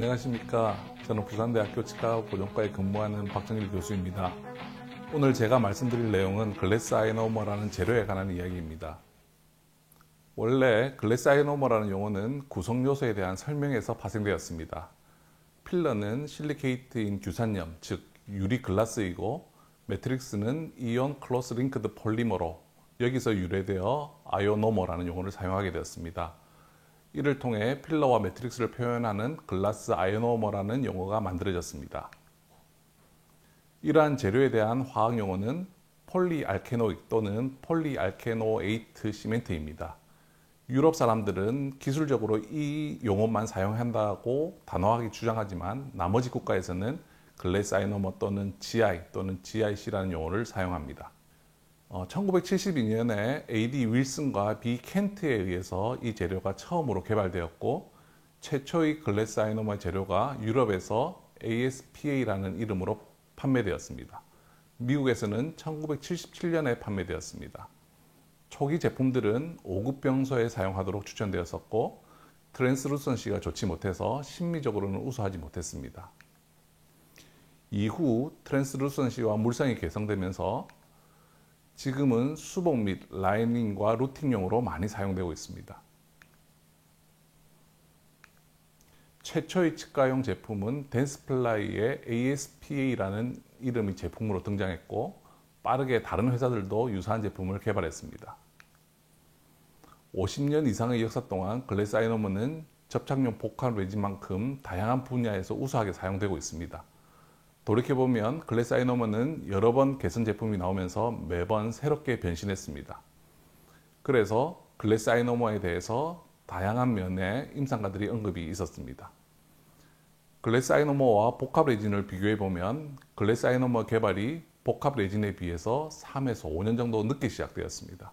안녕하십니까. 저는 부산대학교 치과학 보존과에 근무하는 박정일 교수입니다. 오늘 제가 말씀드릴 내용은 글래스 아이노머라는 재료에 관한 이야기입니다. 원래 글래스 아이노머라는 용어는 구성요소에 대한 설명에서 파생되었습니다. 필러는 실리케이트인 규산염, 즉 유리 글라스이고, 매트릭스는 이온 클로스 링크드 폴리머로 여기서 유래되어 아이오노머라는 용어를 사용하게 되었습니다. 이를 통해 필러와 매트릭스를 표현하는 글라스 아이오노머라는 용어가 만들어졌습니다. 이러한 재료에 대한 화학 용어는 폴리알케노익 또는 폴리알케노에이트 시멘트입니다. 유럽 사람들은 기술적으로 이 용어만 사용한다고 단호하게 주장하지만 나머지 국가에서는 글래스 아이노머 또는 GI 또는 GIC라는 용어를 사용합니다. 1972년에 A.D. 윌슨과 B. 켄트에 의해서 이 재료가 처음으로 개발되었고, 최초의 글래스 아이노머 재료가 유럽에서 ASPA라는 이름으로 판매되었습니다. 미국에서는 1977년에 판매되었습니다. 초기 제품들은 5급 병소에 사용하도록 추천되었었고, 트랜스루선시가 좋지 못해서 심미적으로는 우수하지 못했습니다. 이후 트랜스루선시와 물성이 개선되면서 지금은 수복 및 라이닝과 루팅용으로 많이 사용되고 있습니다. 최초의 치과용 제품은 덴스플라이의 ASPA라는 이름의 제품으로 등장했고, 빠르게 다른 회사들도 유사한 제품을 개발했습니다. 50년 이상의 역사 동안 글래스 아이노머는 접착용 복합 레진만큼 다양한 분야에서 우수하게 사용되고 있습니다. 돌이켜보면 글래스 아이노머는 여러 번 개선 제품이 나오면서 매번 새롭게 변신했습니다. 그래서 글래스 아이노머에 대해서 다양한 면의 임상가들이 언급이 있었습니다. 글래스 아이노머와 복합 레진을 비교해보면 글래스 아이노머 개발이 복합 레진에 비해서 3에서 5년 정도 늦게 시작되었습니다.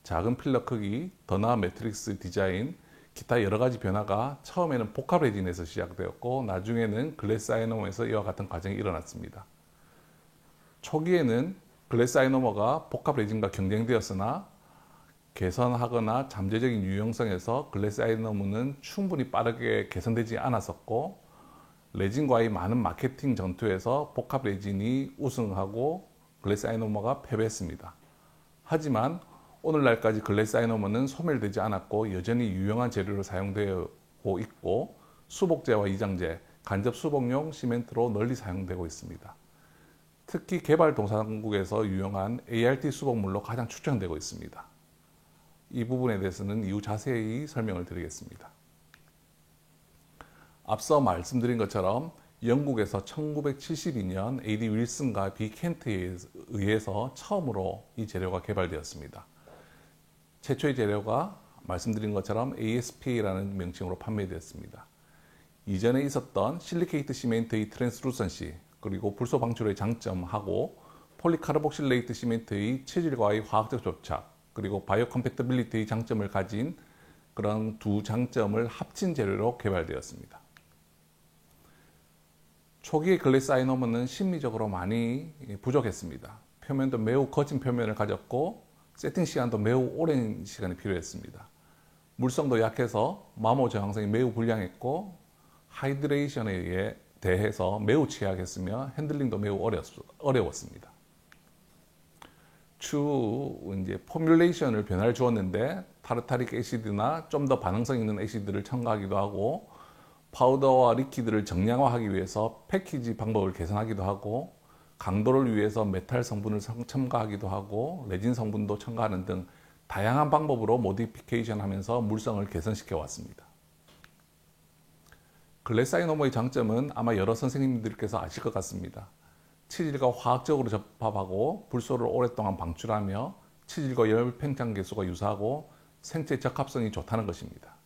작은 필러 크기, 더 나은 매트릭스 디자인, 기타 여러 가지 변화가 처음에는 복합 레진에서 시작되었고, 나중에는 글래스 아이노머에서 이와 같은 과정이 일어났습니다. 초기에는 글래스 아이노머가 복합 레진과 경쟁되었으나 개선하거나 잠재적인 유용성에서 글래스 아이노머는 충분히 빠르게 개선되지 않았었고, 레진과의 많은 마케팅 전투에서 복합 레진이 우승하고 글래스 아이노머가 패배했습니다. 하지만 오늘날까지 글래스 아이노머는 소멸되지 않았고 여전히 유용한 재료로 사용되고 있고, 수복제와 이장제, 간접 수복용 시멘트로 널리 사용되고 있습니다. 특히 개발도상국에서 유용한 ART 수복물로 가장 추천되고 있습니다. 이 부분에 대해서는 이후 자세히 설명을 드리겠습니다. 앞서 말씀드린 것처럼 영국에서 1972년 A.D. 윌슨과 B. 켄트에 의해서 처음으로 이 재료가 개발되었습니다. 최초의 재료가 말씀드린 것처럼 ASPA라는 명칭으로 판매되었습니다. 이전에 있었던 실리케이트 시멘트의 트랜스루선시, 그리고 불소 방출의 장점하고 폴리카르복실레이트 시멘트의 체질과의 화학적 접착, 그리고 바이오 컴패티빌리티의 장점을 가진 그런 두 장점을 합친 재료로 개발되었습니다. 초기의 글래스 아이노머는 심미적으로 많이 부족했습니다. 표면도 매우 거친 표면을 가졌고, 세팅 시간도 매우 오랜 시간이 필요했습니다. 물성도 약해서 마모 저항성이 매우 불량했고, 하이드레이션에 대해서 매우 취약했으며 핸들링도 매우 어려웠습니다. 추후 이제 포뮬레이션을 변화를 주었는데, 타르타릭 애시드나 좀 더 반응성 있는 애시드를 첨가하기도 하고, 파우더와 리퀴드를 정량화하기 위해서 패키지 방법을 개선하기도 하고, 강도를 위해서 메탈 성분을 첨가하기도 하고, 레진 성분도 첨가하는 등 다양한 방법으로 모디피케이션 하면서 물성을 개선시켜 왔습니다. 글래스 아이노머의 장점은 아마 여러 선생님들께서 아실 것 같습니다. 치질과 화학적으로 접합하고 불소를 오랫동안 방출하며 치질과 열 팽창 개수가 유사하고 생체 적합성이 좋다는 것입니다.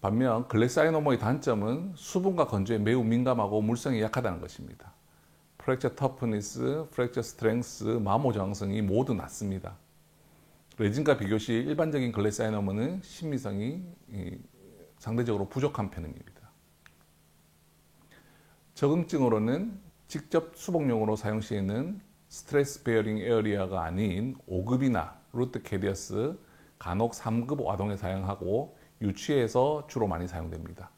반면 글래스 아이노머의 단점은 수분과 건조에 매우 민감하고 물성이 약하다는 것입니다. 프랙처 터프니스, 프랙처 스트렝스, 마모 저항성이 모두 낮습니다. 레진과 비교시 일반적인 글래스 아이노머는 심미성이 상대적으로 부족한 편입니다. 적응증으로는 직접 수복용으로 사용 시에는 스트레스 베어링 에어리어가 아닌 5급이나 루트 캐리어스, 간혹 3급 와동에 사용하고 유치에서 주로 많이 사용됩니다.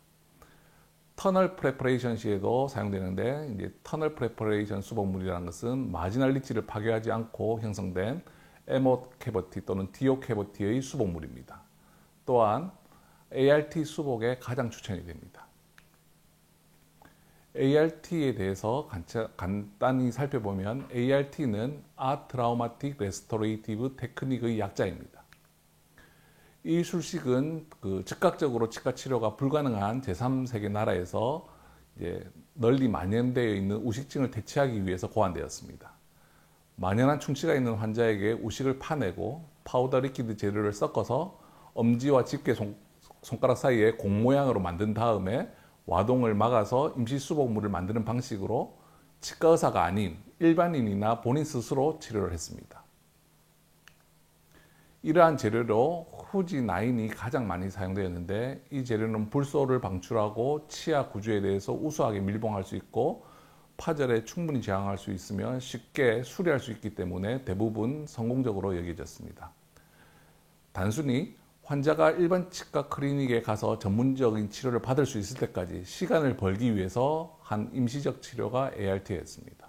터널 프레퍼레이션 시에도 사용되는데, 이제 터널 프레퍼레이션 수복물이라는 것은 마지널 리치를 파괴하지 않고 형성된 에모 캐버티 또는 디오 캐버티의 수복물입니다. 또한 ART 수복에 가장 추천이 됩니다. ART에 대해서 간단히 살펴보면 ART는 아트라우마틱 레스토레이티브 테크닉의 약자입니다. 이 술식은 즉각적으로 치과 치료가 불가능한 제3세계 나라에서 이제 널리 만연되어 있는 우식증을 대체하기 위해서 고안되었습니다. 만연한 충치가 있는 환자에게 우식을 파내고 파우더 리퀴드 재료를 섞어서 엄지와 집게 손가락 사이에 공 모양으로 만든 다음에 와동을 막아서 임시 수복물을 만드는 방식으로 치과 의사가 아닌 일반인이나 본인 스스로 치료를 했습니다. 이러한 재료로 후지9이 가장 많이 사용되었는데, 이 재료는 불소를 방출하고 치아 구조에 대해서 우수하게 밀봉할 수 있고 파절에 충분히 저항할 수 있으며 쉽게 수리할 수 있기 때문에 대부분 성공적으로 여겨졌습니다. 단순히 환자가 일반 치과 클리닉에 가서 전문적인 치료를 받을 수 있을 때까지 시간을 벌기 위해서 한 임시적 치료가 ART였습니다.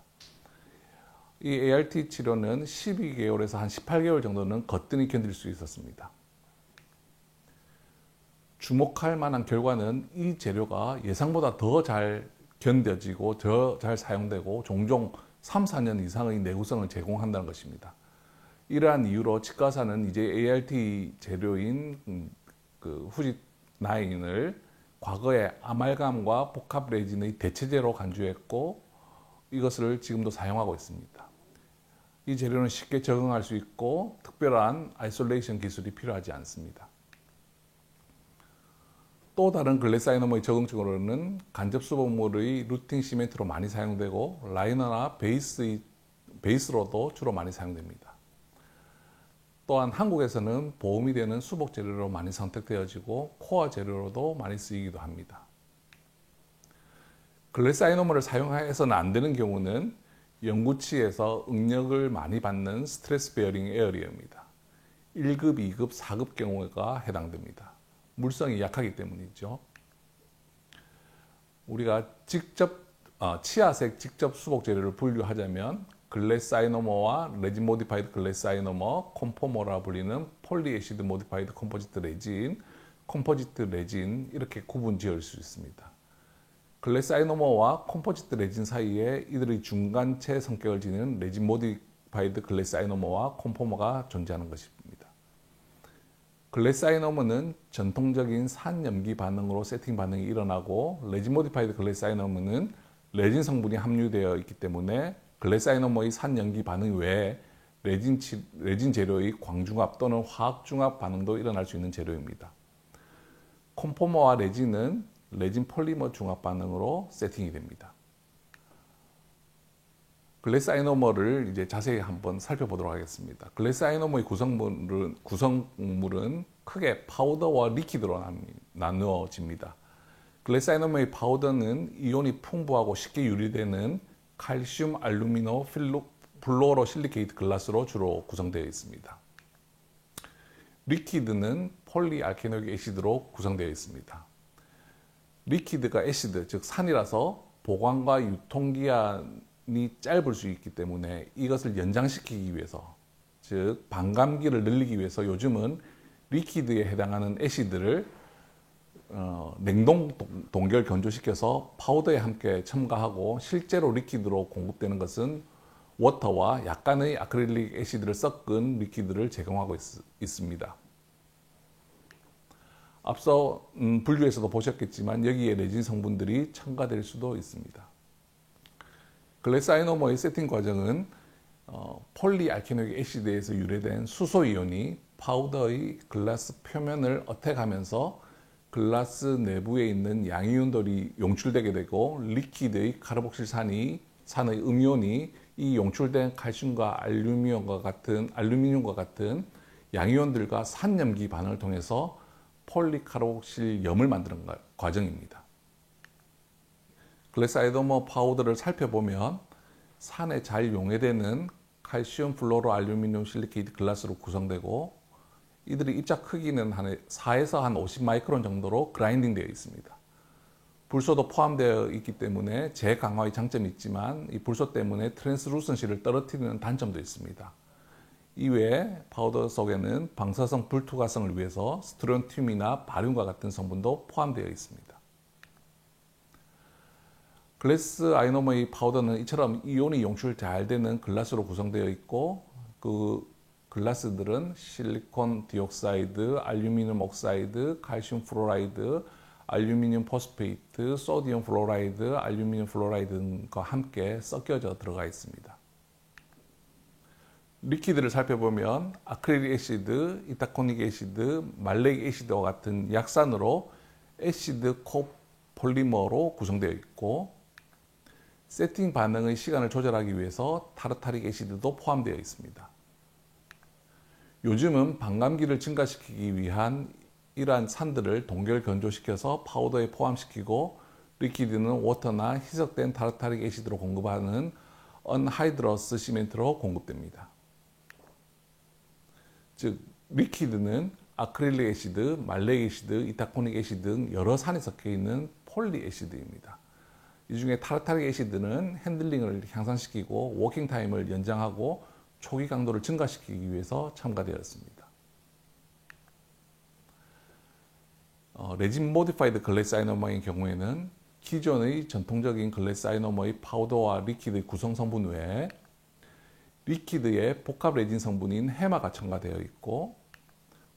이 ART 치료는 12개월에서 한 18개월 정도는 거뜬히 견딜 수 있었습니다. 주목할 만한 결과는 이 재료가 예상보다 더 잘 견뎌지고 더 잘 사용되고 종종 3, 4년 이상의 내구성을 제공한다는 것입니다. 이러한 이유로 치과의사는 이제 ART 재료인 후지9을 과거에 아말감과 복합 레진의 대체제로 간주했고 이것을 지금도 사용하고 있습니다. 이 재료는 쉽게 적응할 수 있고 특별한 아이솔레이션 기술이 필요하지 않습니다. 또 다른 글래사이너머의 적응증으로는 간접 수복물의 루팅 시멘트로 많이 사용되고 라이너나 베이스로도 주로 많이 사용됩니다. 또한 한국에서는 보험이 되는 수복 재료로 많이 선택되어지고 코어 재료로도 많이 쓰이기도 합니다. 글래사이너머를 사용해서는 안 되는 경우는 영구치에서 응력을 많이 받는 스트레스 베어링 에어리어입니다. 1급, 2급, 4급 경우가 해당됩니다. 물성이 약하기 때문이죠. 우리가 치아색 직접 수복 재료를 분류하자면 글래사이너머와 레진 모디파이드 글래사이너머, 콤포머라 불리는 폴리애시드 모디파이드 컴포지트 레진, 컴포지트 레진 이렇게 구분 지을 수 있습니다. 글래사이너머와 컴포지트 레진 사이에 이들의 중간체 성격을 지닌 레진 모디파이드 글래사이너머와 콤포머가 존재하는 것입니다. 글래사이너머는 전통적인 산염기 반응으로 세팅 반응이 일어나고 레진 모디파이드 글래사이너머는 레진 성분이 함유되어 있기 때문에 글래사이너머의 산염기 반응 외에 레진 재료의 광중합 또는 화학중합 반응도 일어날 수 있는 재료입니다. 콤포머와 레진은 레진 폴리머 중합 반응으로 세팅이 됩니다. 글래사이너머를 이제 자세히 한번 살펴보도록 하겠습니다. 글래사이너머의 구성물은 크게 파우더와 리퀴드로 나누어집니다. 글래사이너머의 파우더는 이온이 풍부하고 쉽게 유리되는 칼슘 알루미노 플로로 실리케이트 글라스로 주로 구성되어 있습니다. 리퀴드는 폴리알케놀릭 애시드로 구성되어 있습니다. 리퀴드가 애시드, 즉 산이라서 보관과 유통기한이 짧을 수 있기 때문에 이것을 연장시키기 위해서, 즉 반감기를 늘리기 위해서 요즘은 리퀴드에 해당하는 애시드를 냉동 동결 건조시켜서 파우더에 함께 첨가하고 실제로 리퀴드로 공급되는 것은 워터와 약간의 아크릴릭 애시드를 섞은 리퀴드를 제공하고 있습니다. 앞서 분류에서도 보셨겠지만 여기에 레진 성분들이 첨가될 수도 있습니다. 글래사이너머의 세팅 과정은 폴리알케놀릭 애시드에서 유래된 수소이온이 파우더의 글라스 표면을 어택하면서 글라스 내부에 있는 양이온들이 용출되게 되고 리퀴드의 카르복실산의 음이온이 이 용출된 칼슘과 알루미늄과 같은 양이온들과 산염기 반응을 통해서 폴리카르복실염을 만드는 과정입니다. 글래사이너머 파우더를 살펴보면 산에 잘 용해되는 칼슘 플로로 알루미늄 실리케이트 글라스로 구성되고 이들의 입자 크기는 한 4에서 한 50 마이크론 정도로 그라인딩 되어 있습니다. 불소도 포함되어 있기 때문에 재강화의 장점이 있지만 이 불소 때문에 트랜스루선시를 떨어뜨리는 단점도 있습니다. 이외에 파우더 속에는 방사성 불투과성을 위해서 스트론튬이나 바륨과 같은 성분도 포함되어 있습니다. 글래스 아이노머의 파우더는 이처럼 이온이 용출 잘 되는 글라스로 구성되어 있고 그 글라스들은 실리콘 디옥사이드, 알루미늄 옥사이드, 칼슘 플로라이드, 알루미늄 포스페이트, 소디움 플로라이드, 알루미늄 플로라이드과 함께 섞여져 들어가 있습니다. 리퀴드를 살펴보면 아크릴릭 애시드, 이타코닉 애시드, 말레익 애시드와 같은 약산으로 애시드 코폴리머로 구성되어 있고 세팅 반응의 시간을 조절하기 위해서 타르타릭 애시드도 포함되어 있습니다. 요즘은 반감기를 증가시키기 위한 이러한 산들을 동결 건조시켜서 파우더에 포함시키고 리퀴드는 워터나 희석된 타르타릭 애시드로 공급하는 언하이드러스 시멘트로 공급됩니다. 즉 리퀴드는 아크릴릭 애시드, 말레익 애시드, 이타코닉 애시드 등 여러 산이 섞여 있는 폴리 애시드입니다. 이 중에 타르타릭 애시드는 핸들링을 향상시키고 워킹 타임을 연장하고 초기 강도를 증가시키기 위해서 첨가되었습니다. 레진 모디파이드 글래스 아이노머의 경우에는 기존의 전통적인 글래스 아이노머의 파우더와 리퀴드 구성 성분 외에 리퀴드에 복합 레진 성분인 해마가 첨가되어 있고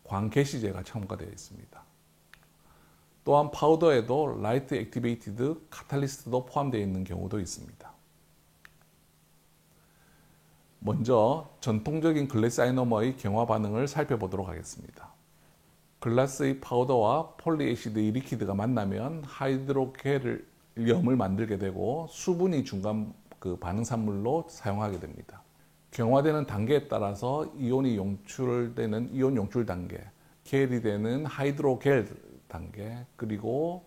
광개시제가 첨가되어 있습니다. 또한 파우더에도 라이트 액티베이티드 카탈리스트도 포함되어 있는 경우도 있습니다. 먼저 전통적인 글래스 아이노머의 경화 반응을 살펴보도록 하겠습니다. 글라스의 파우더와 폴리애시드의 리퀴드가 만나면 하이드로겔륨을 만들게 되고 수분이 중간 반응산물로 사용하게 됩니다. 경화되는 단계에 따라서 이온이 용출되는 이온 용출 단계, 겔이 되는 하이드로겔 단계, 그리고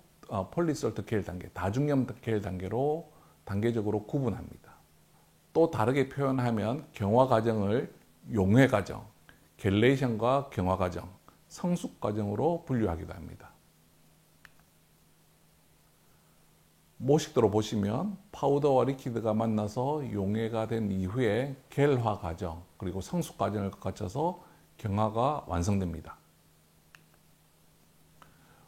폴리솔트 겔 단계, 다중염 겔 단계로 단계적으로 구분합니다. 또 다르게 표현하면 경화 과정을 용해 과정, 겔레이션과 경화 과정, 성숙 과정으로 분류하기도 합니다. 모식도로 보시면 파우더와 리퀴드가 만나서 용해가 된 이후에 겔화 과정 그리고 성숙 과정을 거쳐서 경화가 완성됩니다.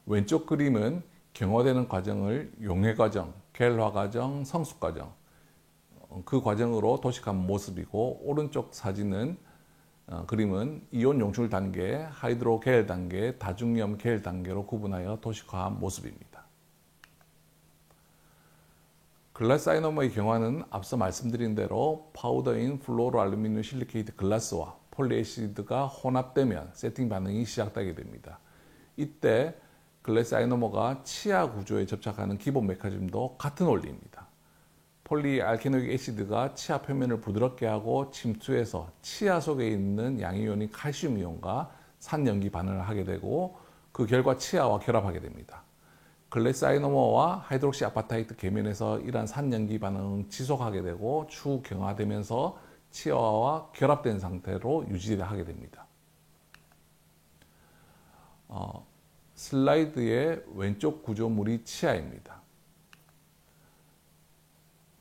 왼쪽 그림은 경화되는 과정을 용해 과정, 겔화 과정, 성숙 과정 그 과정으로 도식한 모습이고 오른쪽 사진은 그림은 이온 용출 단계, 하이드로겔 단계, 다중염 겔 단계로 구분하여 도식화한 모습입니다. 글라스 아이노머의 경화는 앞서 말씀드린 대로 파우더인 플로로 알루미늄 실리케이트 글라스와 폴리애시드가 혼합되면 세팅 반응이 시작되게 됩니다. 이때 글라스 아이노머가 치아 구조에 접착하는 기본 메커니즘도 같은 원리입니다. 폴리알케노익 애시드가 치아 표면을 부드럽게 하고 침투해서 치아 속에 있는 양이온인 칼슘 이온과 산염기 반응을 하게 되고 그 결과 치아와 결합하게 됩니다. 글래스 아이노머와 하이드록시 아파타이트 계면에서 이러한 산염기 반응을 지속하게 되고 추후 경화되면서 치아와 결합된 상태로 유지하게 됩니다. 슬라이드의 왼쪽 구조물이 치아입니다.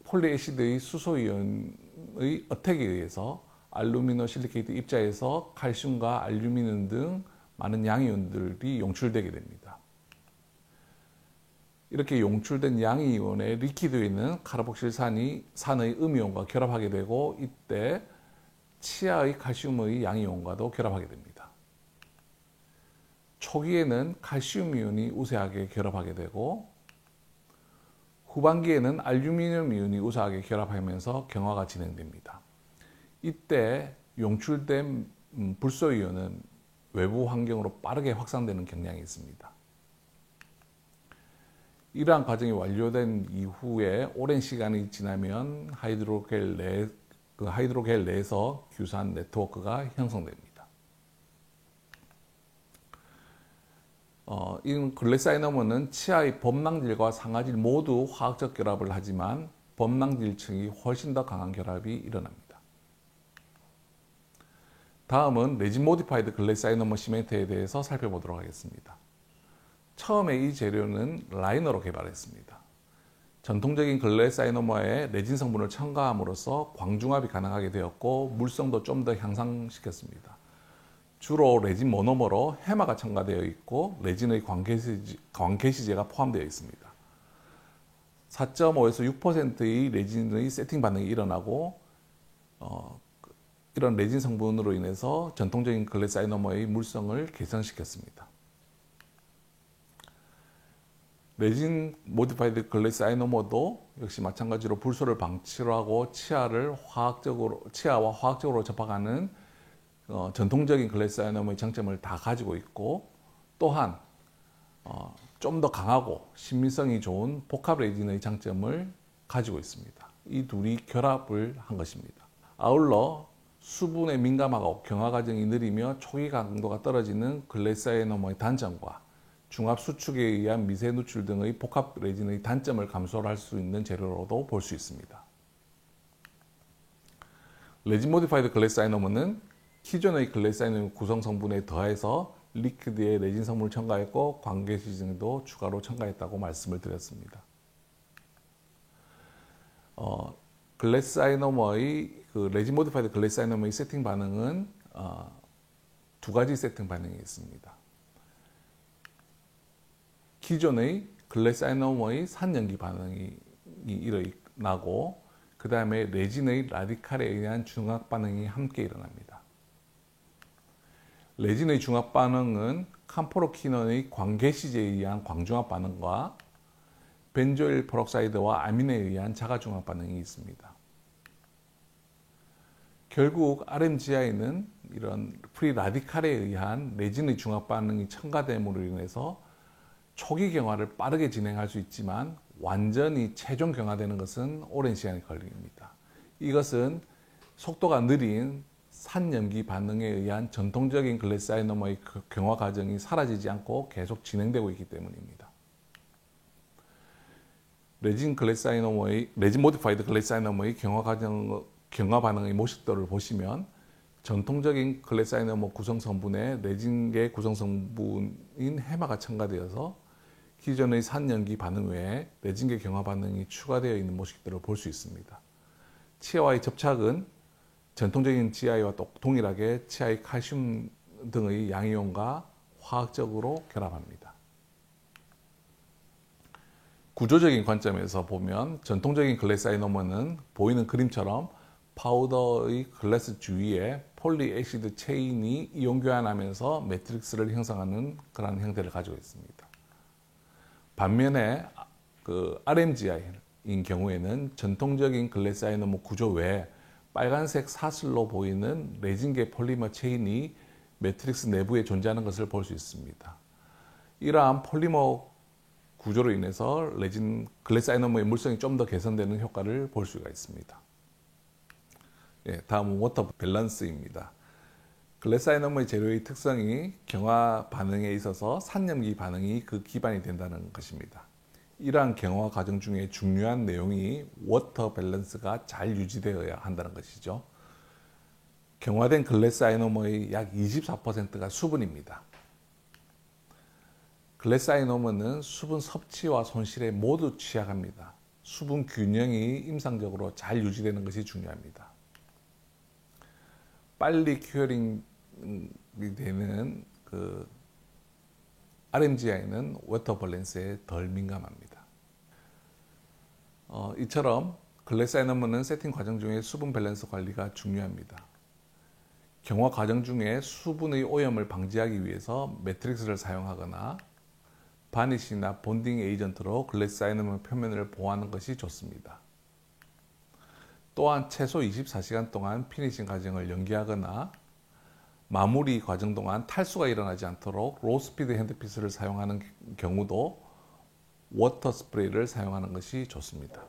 폴리애시드의 수소이온의 어택에 의해서 알루미노 실리케이트 입자에서 칼슘과 알루미늄 등 많은 양이온들이 용출되게 됩니다. 이렇게 용출된 양이온의 리퀴드에 있는 카르복실산의 음이온과 결합하게 되고 이때 치아의 칼슘의 양이온과도 결합하게 됩니다. 초기에는 칼슘 이온이 우세하게 결합하게 되고 후반기에는 알루미늄 이온이 우세하게 결합하면서 경화가 진행됩니다. 이때 용출된 불소 이온은 외부 환경으로 빠르게 확산되는 경향이 있습니다. 이러한 과정이 완료된 이후에 오랜 시간이 지나면 하이드로겔 내에서 규산 네트워크가 형성됩니다. 이 글래스 아이노머는 치아의 범낭질과 상아질 모두 화학적 결합을 하지만 범낭질층이 훨씬 더 강한 결합이 일어납니다. 다음은 레진 모디파이드 글래사이너머 시멘트에 대해서 살펴보도록 하겠습니다. 처음에 이 재료는 라이너로 개발했습니다. 전통적인 글래사이너머에 레진 성분을 첨가함으로써 광중압이 가능하게 되었고 물성도 좀 더 향상시켰습니다. 주로 레진 모노머로 해마가 첨가되어 있고 레진의 광개시제가 포함되어 있습니다. 4.5에서 6%의 레진의 세팅 반응이 일어나고 이런 레진 성분으로 인해서 전통적인 글래사이너머의 물성을 개선시켰습니다. 레진 모디파이드 글래사이너머도 역시 마찬가지로 불소를 방치로 하고 치아와 화학적으로 접합하는 전통적인 글래사이너머의 장점을 다 가지고 있고, 또한 좀 더 강하고 신미성이 좋은 복합 레진의 장점을 가지고 있습니다. 이 둘이 결합을 한 것입니다. 아울러 수분에 민감하고 경화 과정이 느리며 초기 강도가 떨어지는 글래사이너머의 단점과 중압 수축에 의한 미세 누출 등의 복합 레진의 단점을 감소할 수 있는 재료로도 볼 수 있습니다. 레진 모디파이드 글래사이너머는 기존의 글래사이너머 구성 성분에 더해서 리퀴드에 레진 성분을 첨가했고 광개시제도 추가로 첨가했다고 말씀을 드렸습니다. 글래사이너머의 레진 모디파이드 글래사이너머의 세팅 반응은 두 가지 세팅 반응이 있습니다. 기존의 글래사이너머의 산연기 반응이 일어나고, 그 다음에 레진의 라디칼에 의한 중압 반응이 함께 일어납니다. 레진의 중압 반응은 캄포로키논의 광개시제에 의한 광중압 반응과 벤조일 페록사이드와 아민에 의한 자가중압 반응이 있습니다. 결국 RMGI는 이런 프리 라디칼에 의한 레진의 중압 반응이 첨가됨으로 인해서 초기 경화를 빠르게 진행할 수 있지만 완전히 최종 경화되는 것은 오랜 시간이 걸립니다. 이것은 속도가 느린 산염기 반응에 의한 전통적인 글래사이너머의 경화 과정이 사라지지 않고 계속 진행되고 있기 때문입니다. 레진 모디파이드 글래사이너머의 경화 반응의 모식도를 보시면 전통적인 글래사이너머 구성 성분에 레진계 구성 성분인 해마가 첨가되어서 기존의 산연기 반응 외에 레진계 경화 반응이 추가되어 있는 모식들을 볼 수 있습니다. 치아와의 접착은 전통적인 GI와 동일하게 치아의 칼슘 등의 양이온과 화학적으로 결합합니다. 구조적인 관점에서 보면 전통적인 글래사이너머는 보이는 그림처럼 파우더의 글래스 주위에 폴리애시드 체인이 이온 교환하면서 매트릭스를 형성하는 그런 형태를 가지고 있습니다. 반면에 RMGI인 경우에는 전통적인 글래사이너머 구조 외에 빨간색 사슬로 보이는 레진계 폴리머 체인이 매트릭스 내부에 존재하는 것을 볼 수 있습니다. 이러한 폴리머 구조로 인해서 글래사이너머의 물성이 좀 더 개선되는 효과를 볼 수가 있습니다. 다음은 워터 밸런스입니다. 글래사이너머의 재료의 특성이 경화 반응에 있어서 산염기 반응이 그 기반이 된다는 것입니다. 이러한 경화 과정 중에 중요한 내용이 워터 밸런스가 잘 유지되어야 한다는 것이죠. 경화된 글래사이너머의 약 24%가 수분입니다. 글래사이너머는 수분 섭취와 손실에 모두 취약합니다. 수분 균형이 임상적으로 잘 유지되는 것이 중요합니다. 빨리 큐어링이 되는 RMGI는 워터 밸런스에 덜 민감합니다. 이처럼 글래사이너머는 세팅 과정 중에 수분 밸런스 관리가 중요합니다. 경화 과정 중에 수분의 오염을 방지하기 위해서 매트릭스를 사용하거나 바니쉬나 본딩 에이전트로 글래사이너머 표면을 보호하는 것이 좋습니다. 또한 최소 24시간 동안 피니싱 과정을 연기하거나 마무리 과정 동안 탈수가 일어나지 않도록 로스피드 핸드피스를 사용하는 경우도 워터 스프레이를 사용하는 것이 좋습니다.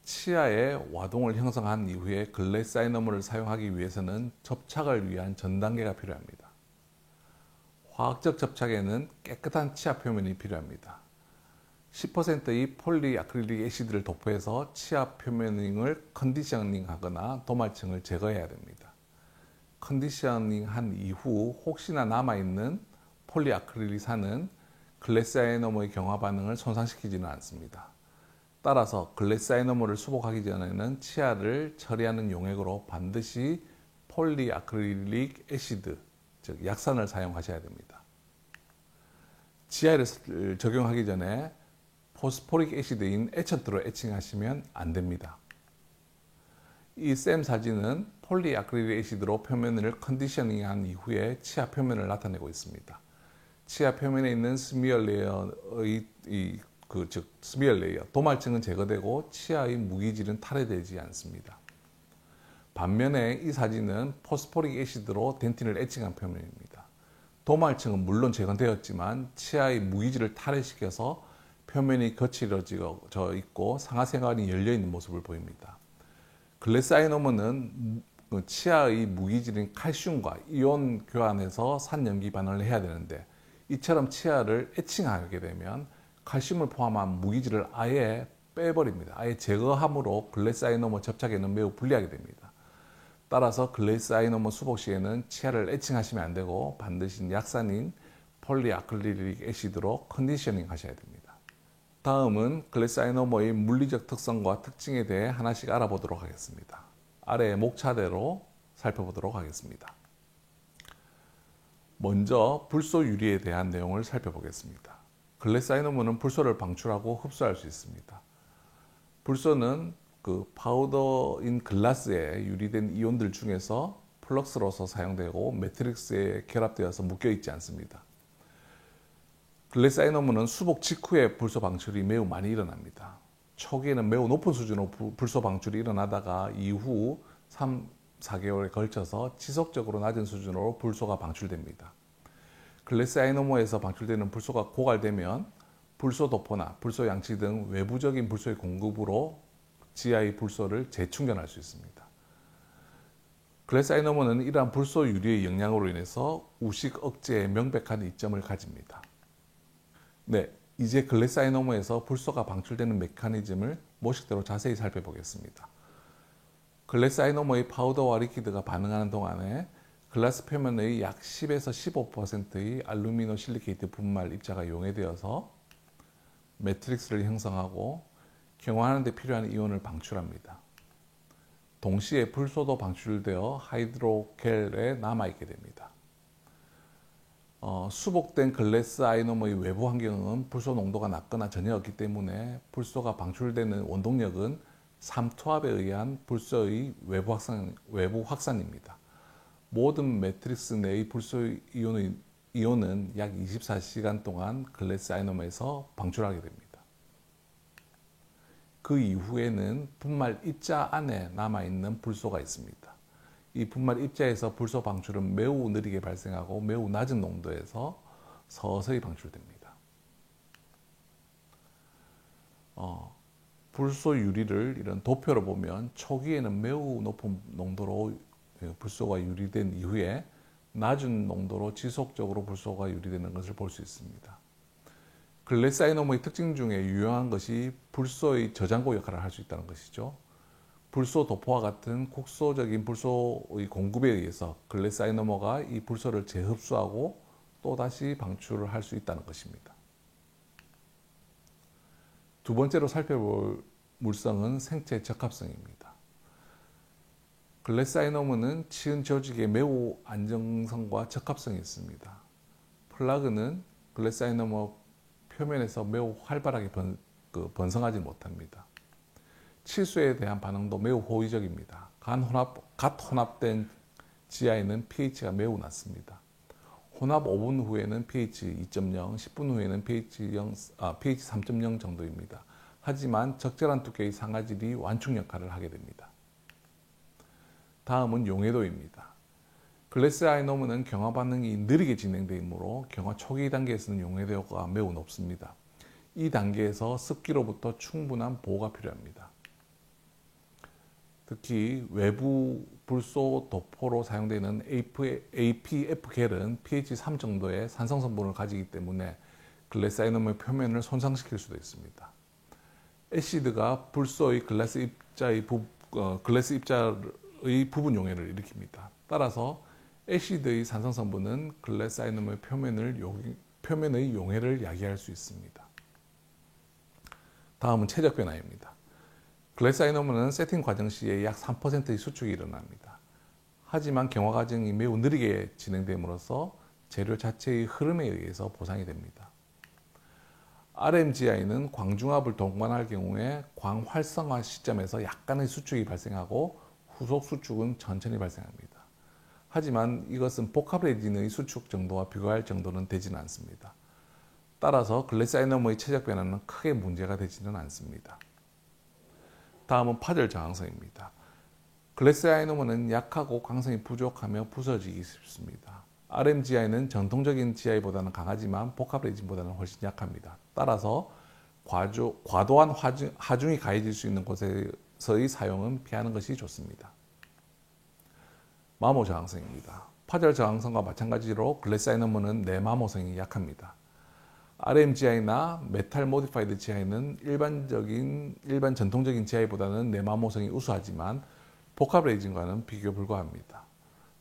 치아에 와동을 형성한 이후에 글래사이너머를 사용하기 위해서는 접착을 위한 전 단계가 필요합니다. 화학적 접착에는 깨끗한 치아 표면이 필요합니다. 10%의 폴리아크릴릭 애시드를 도포해서 치아 표면을 컨디셔닝하거나 도말층을 제거해야 됩니다. 컨디셔닝한 이후 혹시나 남아있는 폴리아크릴리산은 글래스아이너머의 경화 반응을 손상시키지는 않습니다. 따라서 글래스아이너머를 수복하기 전에는 치아를 처리하는 용액으로 반드시 폴리아크릴릭 애시드, 즉 약산을 사용하셔야 됩니다. 치아를 적용하기 전에 포스포릭 애시드인 에천트로 애칭하시면 안 됩니다. 이 쌤 사진은 폴리아크릴릭 애시드로 표면을 컨디셔닝한 이후에 치아 표면을 나타내고 있습니다. 치아 표면에 있는 스미어 레이어의 즉 스미어 레이어, 도말층은 제거되고 치아의 무기질은 탈해되지 않습니다. 반면에 이 사진은 포스포릭 애시드로 덴틴을 애칭한 표면입니다. 도말층은 물론 제거되었지만 치아의 무기질을 탈해시켜서 표면이 거칠어져 있고 상하세관이 열려있는 모습을 보입니다. 글래스아이너머는 치아의 무기질인 칼슘과 이온 교환해서 산염기 반응을 해야 되는데 이처럼 치아를 애칭하게 되면 칼슘을 포함한 무기질을 아예 빼버립니다. 아예 제거함으로 글래스아이너머 접착에는 매우 불리하게 됩니다. 따라서 글래스아이너머 수복 시에는 치아를 애칭하시면 안 되고 반드시 약산인 폴리아크릴릭 애시드로 컨디셔닝 하셔야 됩니다. 다음은 글래스아이너머의 물리적 특성과 특징에 대해 하나씩 알아보도록 하겠습니다. 아래의 목차대로 살펴보도록 하겠습니다. 먼저 불소 유리에 대한 내용을 살펴보겠습니다. 글래스아이너머는 불소를 방출하고 흡수할 수 있습니다. 불소는 파우더인 글라스에 유리된 이온들 중에서 플럭스로서 사용되고 매트릭스에 결합되어서 묶여 있지 않습니다. 글래스아이너머는 수복 직후에 불소 방출이 매우 많이 일어납니다. 초기에는 매우 높은 수준으로 불소 방출이 일어나다가 이후 3, 4개월에 걸쳐서 지속적으로 낮은 수준으로 불소가 방출됩니다. 글래스아이너머에서 방출되는 불소가 고갈되면 불소 도포나 불소 양치 등 외부적인 불소의 공급으로 지하의 불소를 재충전할 수 있습니다. 글래스아이너머는 이러한 불소 유리의 영향으로 인해서 우식 억제에 명백한 이점을 가집니다. 네, 이제 글래스아이너머에서 불소가 방출되는 메커니즘을 모식대로 자세히 살펴보겠습니다. 글래스아이너머의 파우더와 리퀴드가 반응하는 동안에 글라스 표면의 약 10에서 15%의 알루미노 실리케이트 분말 입자가 용해되어서 매트릭스를 형성하고 경화하는 데 필요한 이온을 방출합니다. 동시에 불소도 방출되어 하이드로겔에 남아있게 됩니다. 수복된 글래스아이너머의 외부 환경은 불소 농도가 낮거나 전혀 없기 때문에 불소가 방출되는 원동력은 삼투압에 의한 불소의 외부 확산입니다. 모든 매트릭스 내의 불소 이온은 약 24시간 동안 글래스아이너머에서 방출하게 됩니다. 그 이후에는 분말 입자 안에 남아있는 불소가 있습니다. 이 분말 입자에서 불소 방출은 매우 느리게 발생하고 매우 낮은 농도에서 서서히 방출됩니다. 불소 유리를 이런 도표로 보면 초기에는 매우 높은 농도로 불소가 유리된 이후에 낮은 농도로 지속적으로 불소가 유리되는 것을 볼 수 있습니다. 글래스아이너머의 특징 중에 유용한 것이 불소의 저장고 역할을 할 수 있다는 것이죠. 불소 도포와 같은 국소적인 불소의 공급에 의해서 글래스아이너머가 이 불소를 재흡수하고 또다시 방출을 할 수 있다는 것입니다. 두 번째로 살펴볼 물성은 생체 적합성입니다. 글래스아이너머는 치은 조직에 매우 안정성과 적합성이 있습니다. 플라그는 글래스아이너머 표면에서 매우 활발하게 번성하지 못합니다. 치수에 대한 반응도 매우 호의적입니다. 갓 혼합된 지하에는 pH가 매우 낮습니다. 혼합 5분 후에는 pH 2.0, 10분 후에는 pH 3.0 정도입니다. 하지만 적절한 두께의 상아질이 완충 역할을 하게 됩니다. 다음은 용해도입니다. 글래스아이너머는 경화 반응이 느리게 진행되므로 경화 초기 단계에서는 용해도가 매우 높습니다. 이 단계에서 습기로부터 충분한 보호가 필요합니다. 특히 외부 불소 도포로 사용되는 APF 겔은 pH 3 정도의 산성 성분을 가지기 때문에 글래스 아이노머의 표면을 손상시킬 수도 있습니다. 애시드가 불소의 글래스 입자의 부분 용해를 일으킵니다. 따라서 애시드의 산성 성분은 글래스 아이노머의 표면의 용해를 야기할 수 있습니다. 다음은 최적 변화입니다. 글래스 아이노머는 세팅 과정 시에 약 3%의 수축이 일어납니다. 하지만 경화 과정이 매우 느리게 진행됨으로써 재료 자체의 흐름에 의해서 보상이 됩니다. RMGI는 광중압을 동반할 경우에 광활성화 시점에서 약간의 수축이 발생하고 후속 수축은 천천히 발생합니다. 하지만 이것은 복합 레진의 수축 정도와 비교할 정도는 되지는 않습니다. 따라서 글래스 아이노머의 최적 변화는 크게 문제가 되지는 않습니다. 다음은 파열 저항성입니다. 글래스 아이노머는 약하고 강성이 부족하며 부서지기 쉽습니다. RMGI는 전통적인 GI보다는 강하지만 복합 레진보다는 훨씬 약합니다. 따라서 과도한 하중이 가해질 수 있는 곳에서의 사용은 피하는 것이 좋습니다. 마모 저항성입니다. 파열 저항성과 마찬가지로 글래스 아이노머는 내마모성이 약합니다. RMGI나 메탈 모디파이드 GI는 일반 전통적인 GI보다는 내마모성이 우수하지만 복합 레진과는 비교 불가합니다.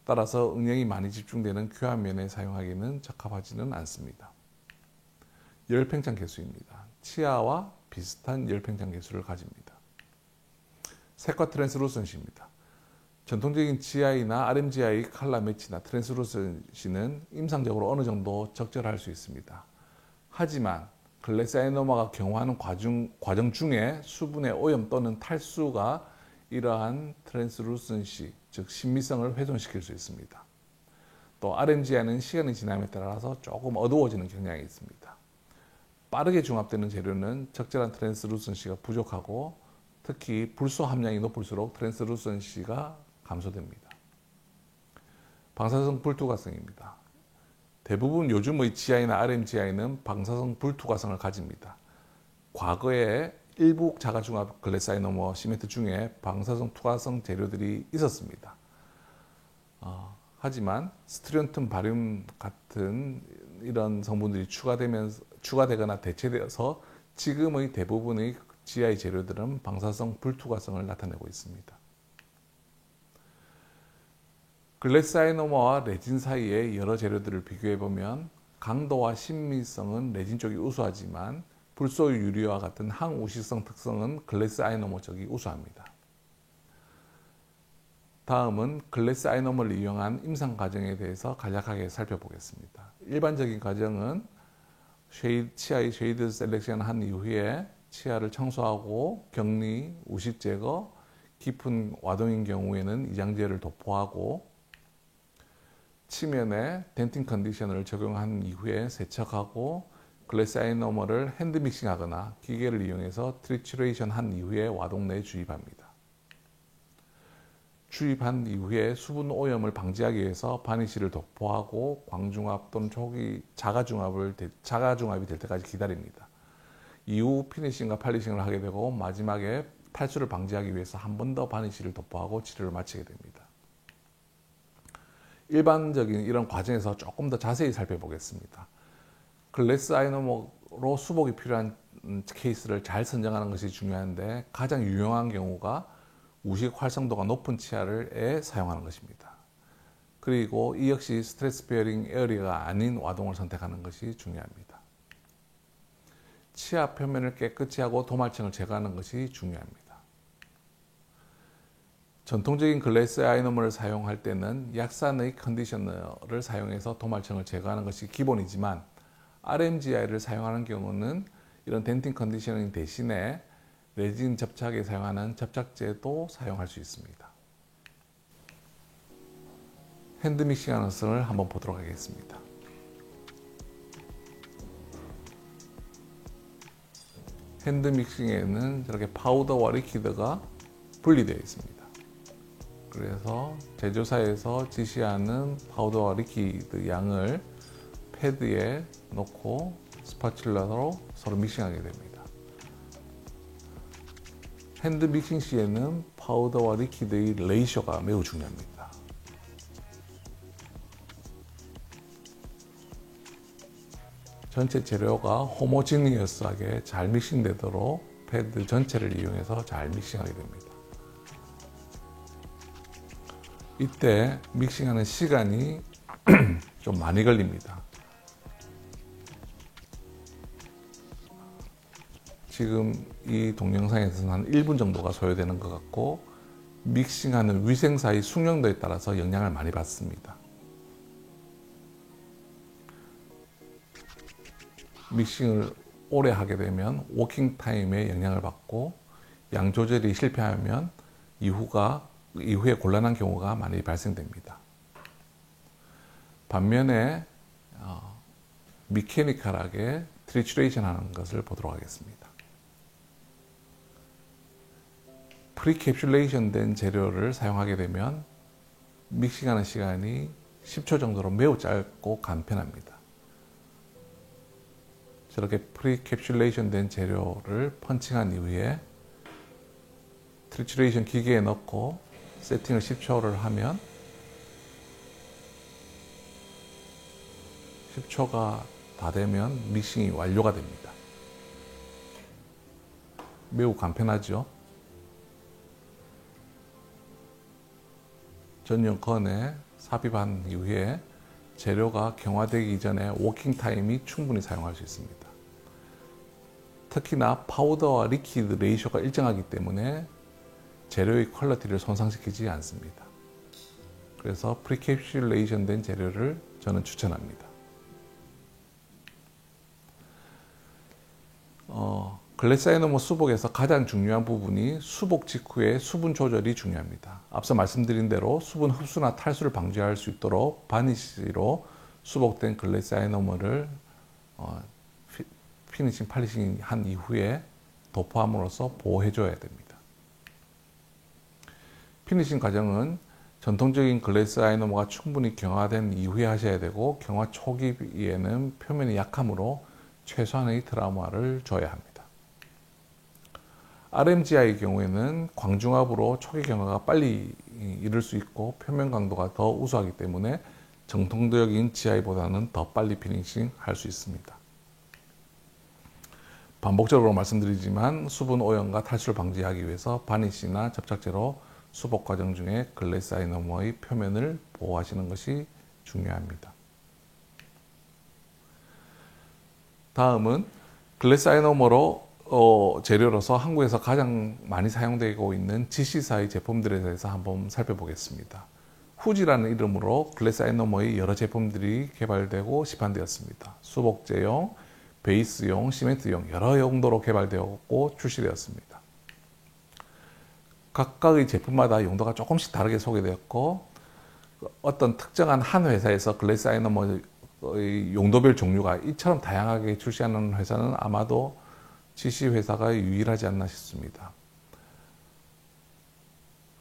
따라서 응용이 많이 집중되는 교환면에 사용하기는 적합하지는 않습니다. 열팽창 개수입니다. 치아와 비슷한 열팽창 개수를 가집니다. 색과 트랜스루선시입니다. 전통적인 GI나 RMGI 칼라 매치나 트랜스루선시는 임상적으로 어느 정도 적절할 수 있습니다. 하지만 글래스 아이노머가 경화하는 과정 중에 수분의 오염 또는 탈수가 이러한 트랜스루선시, 즉 신미성을 훼손시킬 수 있습니다. 또 RMGI는 시간이 지남에 따라서 조금 어두워지는 경향이 있습니다. 빠르게 중합되는 재료는 적절한 트랜스루선시가 부족하고 특히 불소 함량이 높을수록 트랜스루선시가 감소됩니다. 방사성 불투과성입니다. 대부분 요즘의 GI나 RMGI는 방사성 불투과성을 가집니다. 과거에 일부 자가중합 글래스 아이노머 시멘트 중에 방사성 투과성 재료들이 있었습니다. 하지만 스트론튬 바륨 같은 이런 성분들이 추가되거나 대체되어서 지금의 대부분의 GI 재료들은 방사성 불투과성을 나타내고 있습니다. 글래스 아이노머와 레진 사이의 여러 재료들을 비교해보면 강도와 신미성은 레진 쪽이 우수하지만 불소 유리와 같은 항우식성 특성은 글래스 아이노머 쪽이 우수합니다. 다음은 글래스 아이노머를 이용한 임상 과정에 대해서 간략하게 살펴보겠습니다. 일반적인 과정은 치아의 쉐이드 셀렉션 한 이후에 치아를 청소하고 격리, 우식 제거, 깊은 와동인 경우에는 이장제를 도포하고 치면에 덴팅 컨디셔너를 적용한 이후에 세척하고 글래스 아이노머를 핸드 믹싱하거나 기계를 이용해서 트리츄레이션 한 이후에 와동 내에 주입합니다. 주입한 이후에 수분 오염을 방지하기 위해서 바니쉬를 도포하고 광중압 또는 초기 자가중압이 될 때까지 기다립니다. 이후 피니싱과 팔리싱을 하게 되고 마지막에 탈수를 방지하기 위해서 한 번 더 바니쉬를 도포하고 치료를 마치게 됩니다. 일반적인 이런 과정에서 조금 더 자세히 살펴보겠습니다. 글래스 아이노머로 수복이 필요한 케이스를 잘 선정하는 것이 중요한데 가장 유용한 경우가 우식 활성도가 높은 치아를 사용하는 것입니다. 그리고 이 역시 스트레스 베어링 에어리가 아닌 와동을 선택하는 것이 중요합니다. 치아 표면을 깨끗이 하고 도말층을 제거하는 것이 중요합니다. 전통적인 글래스 아이노머를 사용할 때는 약산의 컨디셔너를 사용해서 도말층을 제거하는 것이 기본이지만 RMGI를 사용하는 경우는 이런 덴팅 컨디셔닝 대신에 레진 접착에 사용하는 접착제도 사용할 수 있습니다. 핸드 믹싱하는 것을 한번 보도록 하겠습니다. 핸드 믹싱에는 저렇게 파우더와 리퀴드가 분리되어 있습니다. 그래서 제조사에서 지시하는 파우더와 리퀴드 양을 패드에 놓고 스파츌러로 서로 믹싱하게 됩니다. 핸드 믹싱 시에는 파우더와 리퀴드의 레이쇼가 매우 중요합니다. 전체 재료가 호모지니어스하게 잘 믹싱되도록 패드 전체를 이용해서 잘 믹싱하게 됩니다. 이때 믹싱하는 시간이 좀 많이 걸립니다. 지금 이 동영상에서는 한 1분 정도가 소요되는 것 같고, 믹싱하는 위생사의 숙련도에 따라서 영향을 많이 받습니다. 믹싱을 오래 하게 되면 워킹 타임에 영향을 받고, 양 조절이 실패하면 이후에 곤란한 경우가 많이 발생됩니다. 반면에 미케니컬하게 트리추레이션 하는 것을 보도록 하겠습니다. 프리캡슐레이션 된 재료를 사용하게 되면 믹싱하는 시간이 10초 정도로 매우 짧고 간편합니다. 저렇게 프리캡슐레이션 된 재료를 펀칭한 이후에 트리추레이션 기계에 넣고 세팅을 10초를 하면 10초가 다 되면 믹싱이 완료가 됩니다. 매우 간편하죠. 전용 건에 삽입한 이후에 재료가 경화되기 전에 워킹 타임이 충분히 사용할 수 있습니다. 특히나 파우더와 리퀴드 레이쇼가 일정하기 때문에 재료의 퀄리티를 손상시키지 않습니다. 그래서 프리캡슐레이션 된 재료를 저는 추천합니다. 글래스 아이노머 수복에서 가장 중요한 부분이 수복 직후의 수분 조절이 중요합니다. 앞서 말씀드린 대로 수분 흡수나 탈수를 방지할 수 있도록 바니쉬로 수복된 글래스 아이노머를 피니싱, 팔리싱 한 이후에 도포함으로써 보호해줘야 됩니다. 피니싱 과정은 전통적인 글래스 아이노머가 충분히 경화된 이후에 하셔야 되고, 경화 초기에는 표면이 약하므로 최소한의 트라우마를 줘야 합니다. RMGI의 경우에는 광중압으로 초기 경화가 빨리 이룰 수 있고 표면 강도가 더 우수하기 때문에 정통적인 GI보다는 더 빨리 피니싱 할 수 있습니다. 반복적으로 말씀드리지만 수분 오염과 탈수를 방지하기 위해서 바니쉬나 접착제로 수복 과정 중에 글래스 아이노머의 표면을 보호하시는 것이 중요합니다. 다음은 글래스 아이노머로 재료로서 한국에서 가장 많이 사용되고 있는 GC사의 제품들에 대해서 한번 살펴보겠습니다. 후지라는 이름으로 글래스 아이노머의 여러 제품들이 개발되고 시판되었습니다. 수복제용, 베이스용, 시멘트용 여러 용도로 개발되었고 출시되었습니다. 각각의 제품마다 용도가 조금씩 다르게 소개되었고, 어떤 특정한 한 회사에서 글래스 아이노머의 용도별 종류가 이처럼 다양하게 출시하는 회사는 아마도 GC 회사가 유일하지 않나 싶습니다.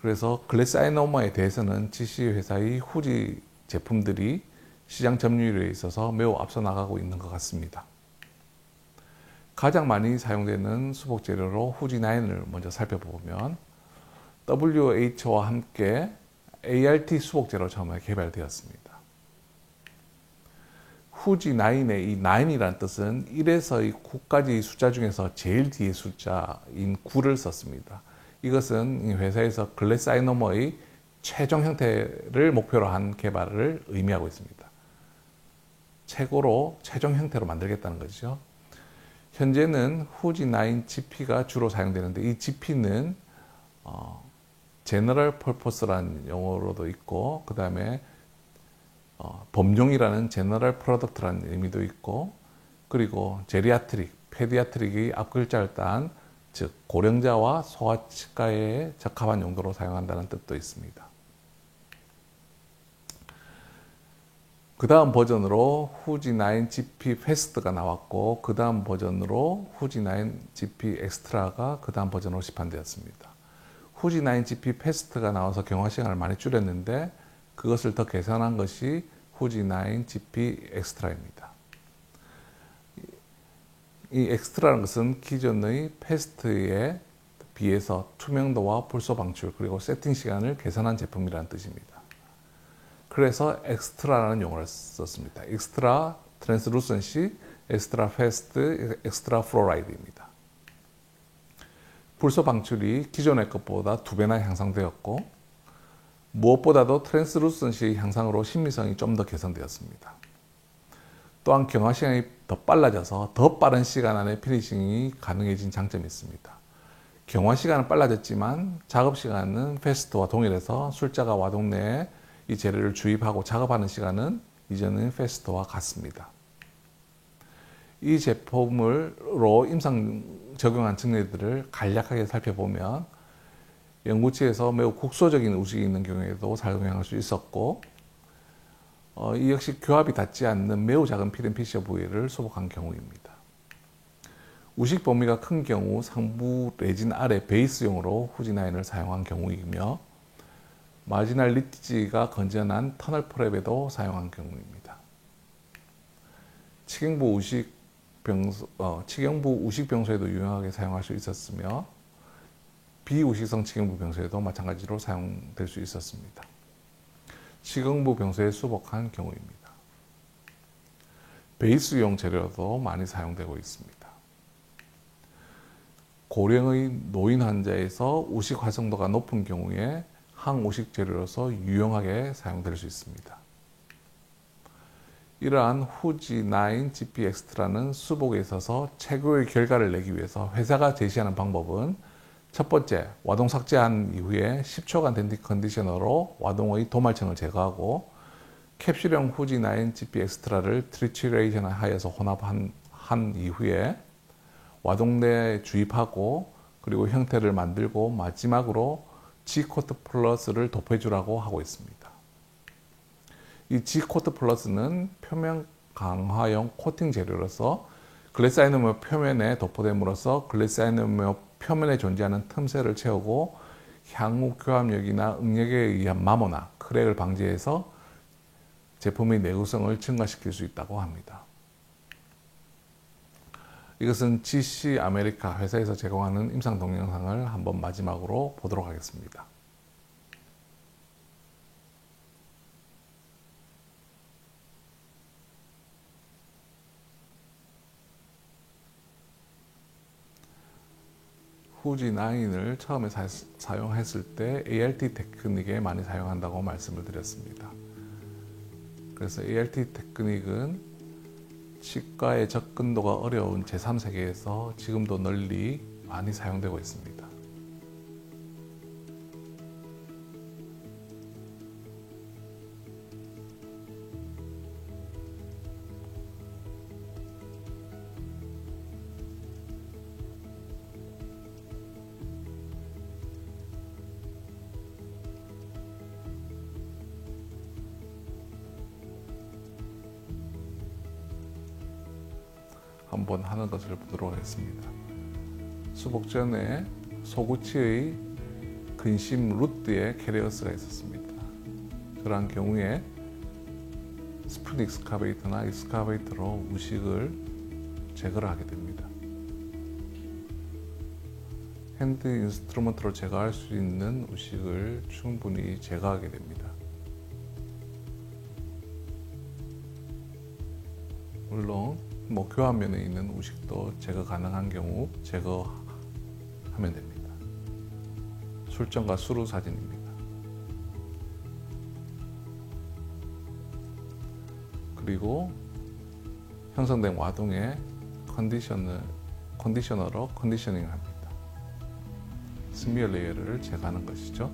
그래서 글래스 아이노머에 대해서는 GC 회사의 후지 제품들이 시장 점유율에 있어서 매우 앞서 나가고 있는 것 같습니다. 가장 많이 사용되는 수복 재료로 후지 9을 먼저 살펴보면, WH와 함께 ART 수복 재료 처음에 개발되었습니다. 후지 9의 이 9이라는 뜻은 1에서 9까지 숫자 중에서 제일 뒤의 숫자인 9를 썼습니다. 이것은 회사에서 글래스 아이노머의 최종 형태를 목표로 한 개발을 의미하고 있습니다. 최고로 최종 형태로 만들겠다는 거죠. 현재는 후지 9 GP가 주로 사용되는데, 이 GP는 제너럴 퍼포스라는 용어로도 있고, 그 다음에 범용이라는 제너럴 프로덕트라는 의미도 있고, 그리고 제리아트릭, 페디아트릭의 앞글자를 딴, 즉 고령자와 소아치과에 적합한 용도로 사용한다는 뜻도 있습니다. 그 다음 버전으로 후지 9 GP 패스트가 나왔고, 그 다음 버전으로 후지 9 GP 엑스트라가 그 다음 버전으로 시판되었습니다. 후지 9 GP 패스트가 나와서 경화 시간을 많이 줄였는데, 그것을 더 개선한 것이 후지 9 GP 엑스트라입니다. 이 엑스트라는 것은 기존의 패스트에 비해서 투명도와 불소 방출, 그리고 세팅 시간을 개선한 제품이라는 뜻입니다. 그래서 엑스트라라는 용어를 썼습니다. 엑스트라 트랜스루선시, 엑스트라 패스트 엑스트라 플로라이드입니다. 불소 방출이 기존의 것보다 2배나 향상되었고 무엇보다도 트랜스루선시 향상으로 신미성이 좀 더 개선되었습니다. 또한 경화 시간이 더 빨라져서 더 빠른 시간 안에 피니싱이 가능해진 장점이 있습니다. 경화 시간은 빨라졌지만 작업 시간은 패스트와 동일해서 술자가 와동 내에 이 재료를 주입하고 작업하는 시간은 이전의 패스트와 같습니다. 이 제품으로 임상 적용한 증례들을 간략하게 살펴보면 영구치에서 매우 국소적인 우식이 있는 경우에도 사용할 수 있었고 이 역시 교합이 닿지 않는 매우 작은 필름피셔 부위를 수복한 경우입니다. 우식 범위가 큰 경우 상부 레진 아래 베이스용으로 후지나인을 사용한 경우이며 마지널 리티지가 건전한 터널 프랩에도 사용한 경우입니다. 치경부 우식 병소에도 유용하게 사용할 수 있었으며 비우식성 치경부 병소에도 마찬가지로 사용될 수 있었습니다. 치경부 병소에 수복한 경우입니다. 베이스용 재료도 많이 사용되고 있습니다. 고령의 노인 환자에서 우식 활성도가 높은 경우에 항우식 재료로서 유용하게 사용될 수 있습니다. 이러한 후지9 GP 엑스트라는 수복에 있어서 최고의 결과를 내기 위해서 회사가 제시하는 방법은 첫 번째, 와동 삭제한 이후에 10초간 댄디 컨디셔너로 와동의 도말층을 제거하고 캡슐형 후지9 GP 엑스트라를 트리츄레이션 하여서 혼합한 이후에 와동 내에 주입하고 그리고 형태를 만들고 마지막으로 G코트 플러스를 도포해주라고 하고 있습니다. 이 G코트 플러스는 표면 강화용 코팅 재료로서 글래스 아이노메어 표면에 도포됨으로써 글래스 아이노메어 표면에 존재하는 틈새를 채우고 향후 교합력이나 응력에 의한 마모나 크랙을 방지해서 제품의 내구성을 증가시킬 수 있다고 합니다. 이것은 GC 아메리카 회사에서 제공하는 임상 동영상을 한번 마지막으로 보도록 하겠습니다. 후지9을 처음에 사용했을 때 ART 테크닉에 많이 사용한다고 말씀을 드렸습니다. 그래서 ART 테크닉은 치과의 접근도가 어려운 제3세계에서 지금도 널리 많이 사용되고 있습니다. 한번 하는 것을 보도록 하겠습니다. 수복 전에 소구치의 근심 루트에 캐리어스가 있었습니다. 그러한 경우에 스푼 익스카베이터나 익스카베이터로 우식을 제거를 하게 됩니다. 핸드 인스트루먼트로 제거할 수 있는 우식을 충분히 제거하게 됩니다. 물론 교환면에 있는 우식도 제거 가능한 경우 제거하면 됩니다. 술정과 수루 사진입니다. 그리고 형성된 와동에 컨디셔너로 컨디셔닝을 합니다. 스미어 레이어를 제거하는 것이죠.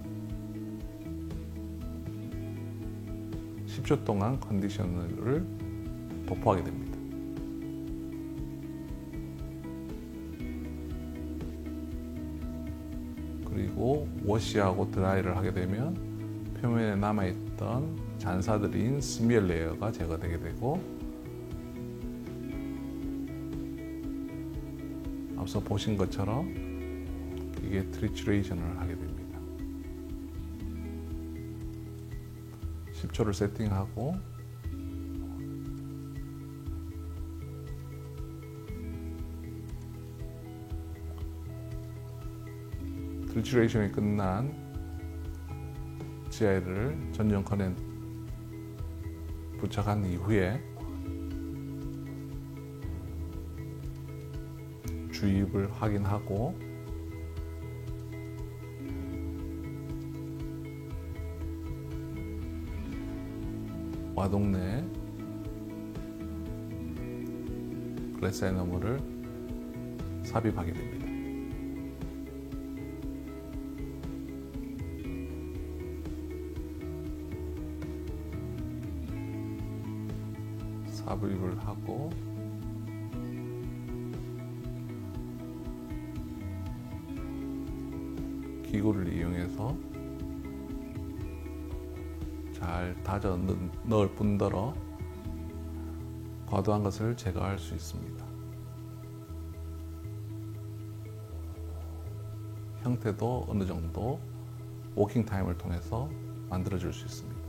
10초 동안 컨디셔너를 도포하게 됩니다. 그리고 워시하고 드라이를 하게 되면 표면에 남아있던 잔사들인 스미어 레이어가 제거되게 되고 앞서 보신 것처럼 이게 트리츄레이션을 하게 됩니다. 10초를 세팅하고 트리츄레이션이 끝난 GI를 전용 커넥 부착한 이후에 주입을 확인하고 와동 내 글래스 아이너머를 삽입하게 됩니다. 삽입을 하고 기구를 이용해서 잘 다져 넣을 뿐더러 과도한 것을 제거할 수 있습니다. 형태도 어느 정도 워킹 타임을 통해서 만들어 줄 수 있습니다.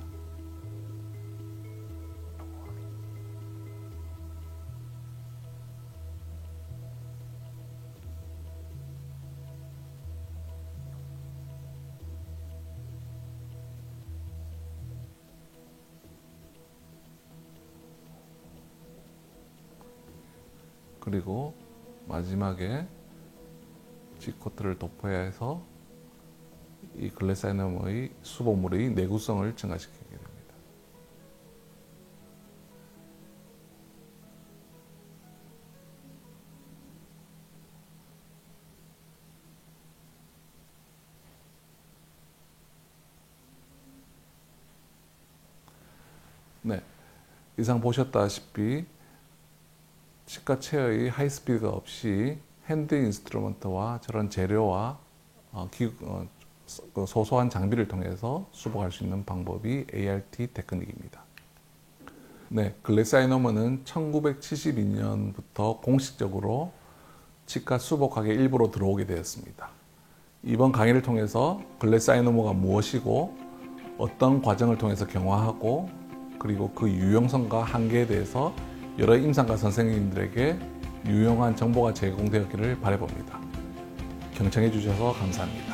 그리고 마지막에 G코트를 덮어야 해서 이 글래스 아이너머의 수보물의 내구성을 증가시키게 됩니다. 네, 이상 보셨다시피 치과 체어의 하이스피드가 없이 핸드 인스트루먼트와 저런 재료와 소소한 장비를 통해서 수복할 수 있는 방법이 ART 테크닉입니다. 네, 글래스 아이너머는 1972년부터 공식적으로 치과 수복학의 일부로 들어오게 되었습니다. 이번 강의를 통해서 글래스 아이너머가 무엇이고 어떤 과정을 통해서 경화하고 그리고 그 유용성과 한계에 대해서 여러 임상과 선생님들에게 유용한 정보가 제공되었기를 바라봅니다. 경청해 주셔서 감사합니다.